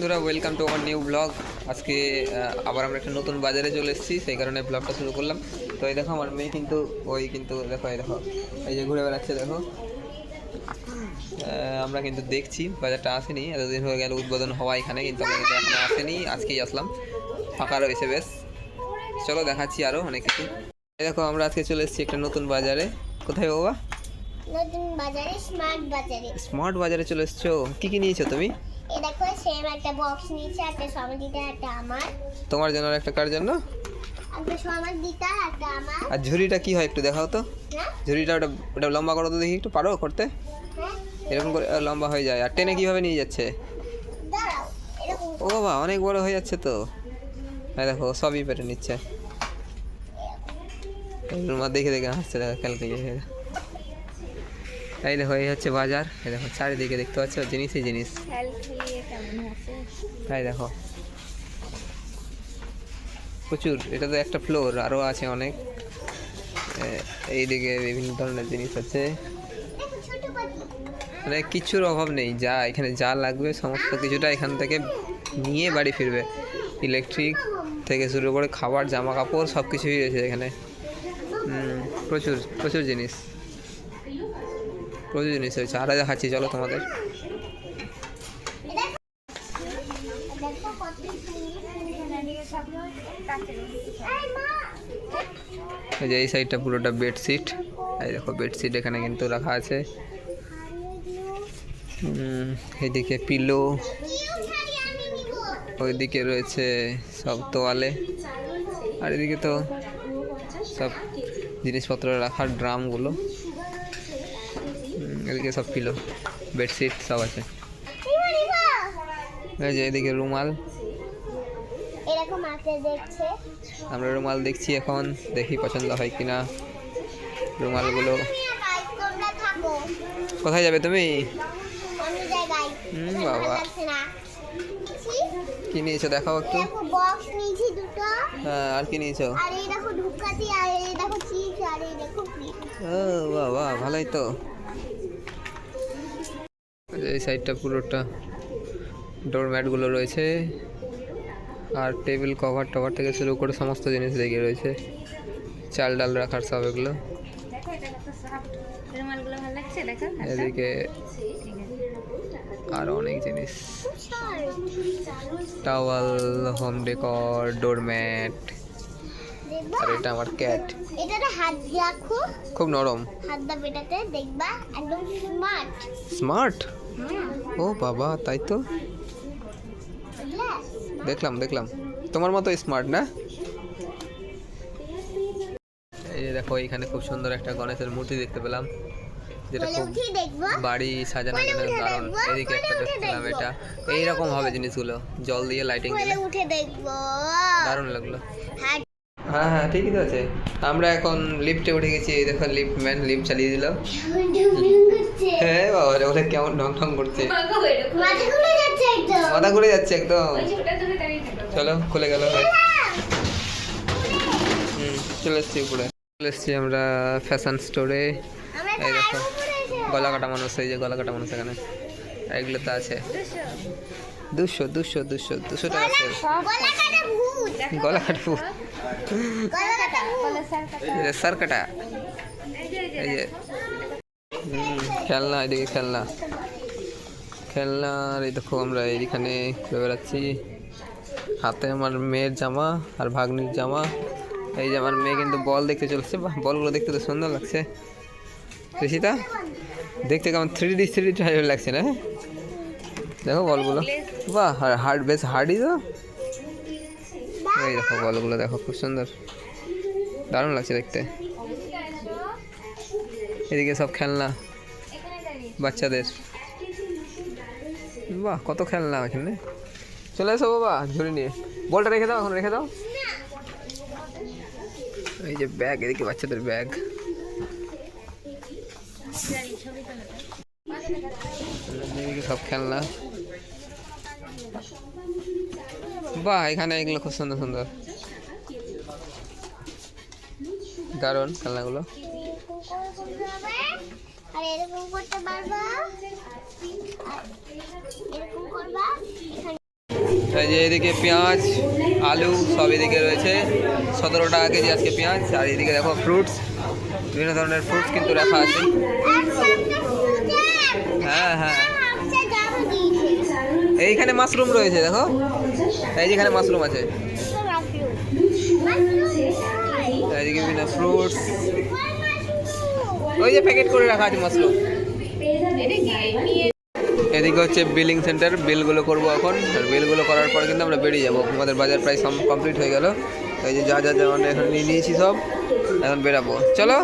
বন্ধুরা, welcome to our new blog. আজকে আবার আমরা একটা নতুন বাজারে চলে এসেছি, সেই কারণে ব্লগটা শুরু করলাম। তো এই দেখো আমার মেয়ে কিন্তু দেখো এই যে ঘুরে বেড়াচ্ছে দেখো। আমরা কিন্তু দেখছি, বাজারটা আসেনি, এতদিন হয়ে গেল উদ্বোধন হওয়া এখানে, কিন্তু আমরা কিন্তু এখনো আসেনি, আজকেই আসলাম, ফাঁকা রয়েছে বেশ। চলো দেখাচ্ছি আরও অনেক কিছু। এই দেখো আমরা আজকে চলে এসেছি একটা নতুন বাজারে। কোথায় বাবা? নতুন বাজারে, স্মার্ট বাজারে। স্মার্ট বাজারে চলে এসেছো। কি কি নিয়েছো তুমি? এই দেখো, সেম একটা বক্স নিয়েছে, একটা সমাধিটা, একটা আমার। তোমার জন্য আর একটা কার জন্য? একটা সমাধিটা, একটা আমার। আর ঝুড়িটা কি হয় একটু দেখাও তো। হ্যাঁ ঝুড়িটা ওটা ওটা লম্বা করো তো দেখি, একটু পারো করতে? হ্যাঁ, এরকম করে লম্বা হয়ে যায়। আর টেনে কীভাবে নিয়ে যাচ্ছে? দাঁড়াও, এরকম ও বাবা, অনেক বড় হয়ে যাচ্ছে তো। হ্যাঁ দেখো, সবই পেটে নিচ্ছে। মা দেখে দেখে হাসছে, দেখো খেলতে গিয়ে। এই দেখো, এই হচ্ছে বাজার। এই দেখো চারিদিকে দেখতে পাচ্ছ জিনিসই জিনিস। তাই দেখো প্রচুর, এটা তো একটা ফ্লোর, আরও আছে অনেক। এইদিকে বিভিন্ন ধরনের জিনিস আছে, ছোট পাখি। মানে কিছুর অভাব নেই। যা এখানে যা লাগবে সমস্ত কিছুটা এখান থেকে নিয়ে বাড়ি ফিরবে। ইলেকট্রিক থেকে শুরু করে খাবার, জামা কাপড় সব কিছুই রয়েছে এখানে। প্রচুর প্রচুর জিনিস, প্রচুর জিনিস রয়েছে। আর দেখাচ্ছি চলো তোমাদের। দেখো কত এই যে এই সাইডটা পুরোটা বেডশিট। এই দেখো বেডশিট এখানে কিন্তু রাখা আছে। এইদিকে পিলো, ওইদিকে রয়েছে সব তোয়ালে, আর এদিকে তো সব জিনিসপত্র রাখার ড্রামগুলো। এদিকে সব পিলো, বেডশিট সব আছে। এই যে এদিকে রুমাল, এরকম আছে দেখছে। আমরা রুমাল দেখছি এখন, দেখি পছন্দ হয় কিনা রুমালগুলো। তোমরা থাকো, কোথায় যাবে তুমি? অন্য জায়গায়। বাবা, কি নিয়েছো দেখাও একটু। দেখো বক্স নিয়েছি দুটো। হ্যাঁ, আর কি নিয়েছো? আর এই দেখো ধূপকাঠি, আর এই দেখো চিপস, আর এই দেখো ক্লিপ। ও বাবা, ভালোই তো। এই সাইডটা পুরোটা ডোরম্যাটগুলো রয়েছে, আর টেবিল কভার টভার থেকে শুরু করে সমস্ত জিনিস লেগে রয়েছে। চাল ডাল রাখার সব এগুলো। এদিকে আর অনেক জিনিস, টাওয়াল, হোম ডেকর, ডোরম্যাট। আর এটা আমার ক্যাট। এটাতে হাত রাখো, খুব নরম। হাত দাও এটাতে, দেখবা একদম স্মার্ট। স্মার্ট? ও বাবা, তাই তো, দেখলাম দেখলাম, তোমার মতো স্মার্ট না? এই যে দেখো, এখানে খুব সুন্দর একটা গণেশের মূর্তি দেখতে পেলাম, যেটা খুব বাড়ি সাজানোর জন্য দারুণ। এদিকে একটা দেখলাম, এটা এইরকম হবে জিনিসগুলো, জল দিয়ে লাইটিং দিলে উঠে দেখবো, দারুণ লাগলো। হ্যাঁ হ্যাঁ, ঠিকই তো আছে। আমরা এখন লিফটে উঠে গেছি। এই দেখো লিফট ম্যান লিফট চালিয়ে দিল। হ্যাঁ বাবা, ওটা কেমন ঢং ঢং করছে, মাথা ঘুরে যাচ্ছে একদম। চলো, খুলে গেল। চলে এসছি উপরে, চলে এসছি আমরা ফ্যাশন স্টোরে। এই দেখো গলা কাটা মানুষ, এই যে গলা কাটা মানুষ এখানে, এগুলো তো আছে 200 টাকা সেল। গলা কাটা ভূত, সার কাটা। এই যে খেলনা, এদিকে খেলনা, খেলনার এই দেখো, আমরা এইখানে ঘুরে বেড়াচ্ছি। হাতে আমার মেয়ের জামা আর ভাগ্নির জামা। এই যে আমার মেয়ে কিন্তু বল দেখতে চলছে। বাহ, বলগুলো দেখতে তো সুন্দর লাগছে। ঋষিতা, দেখতে কেমন 3D টাইপের লাগছে না? দেখো বলগুলো, বাহ, আর হার্ড, বেশ হার্ডই তো। এই দেখো বলগুলো, দেখো খুব সুন্দর, দারুণ লাগছে দেখতে। এদিকে সব খেলনা বাচ্চাদের। বাহ, কত খেলনা এখানে। চলে এসো বাবা, ঝুড়ি নিয়ে। বলটা রেখে দাও, এখন রেখে দাও। এই যে ব্যাগ, এদিকে বাচ্চাদের ব্যাগ। এদিকে সব খেলনা। বাহ, এখানে এগুলো খুব সুন্দর সুন্দর, দারুণ খেলনাগুলো। আর এরকম করতে পারবা, এরকম করবা। এই যে এদিকে পেঁয়াজ আলু সব এদিকে রয়েছে, 17 টাকা কেজি আজকে পেঁয়াজ। আর এদিকে দেখো ফ্রুটস, বিভিন্ন ধরনের ফ্রুটস কিন্তু রাখা আছে। হ্যাঁ হ্যাঁ, এইখানে মাশরুম রয়েছে দেখো, এই যেখানে মাশরুম আছে, এইদিকে বিভিন্ন ফ্রুটস, ওই যে প্যাকেট করে রাখা আছে মাশরুম। এদিকে হচ্ছে বিলিং সেন্টার, বিলগুলো করবো এখন। আর বিলগুলো করার পরে কিন্তু আমরা বেরিয়ে যাবো। আমাদের বাজার প্রায় কমপ্লিট হয়ে গেল। এই যে যা যা যেমন এখন নিয়ে নিয়েছি সব, এখন বেরাবো, চলো।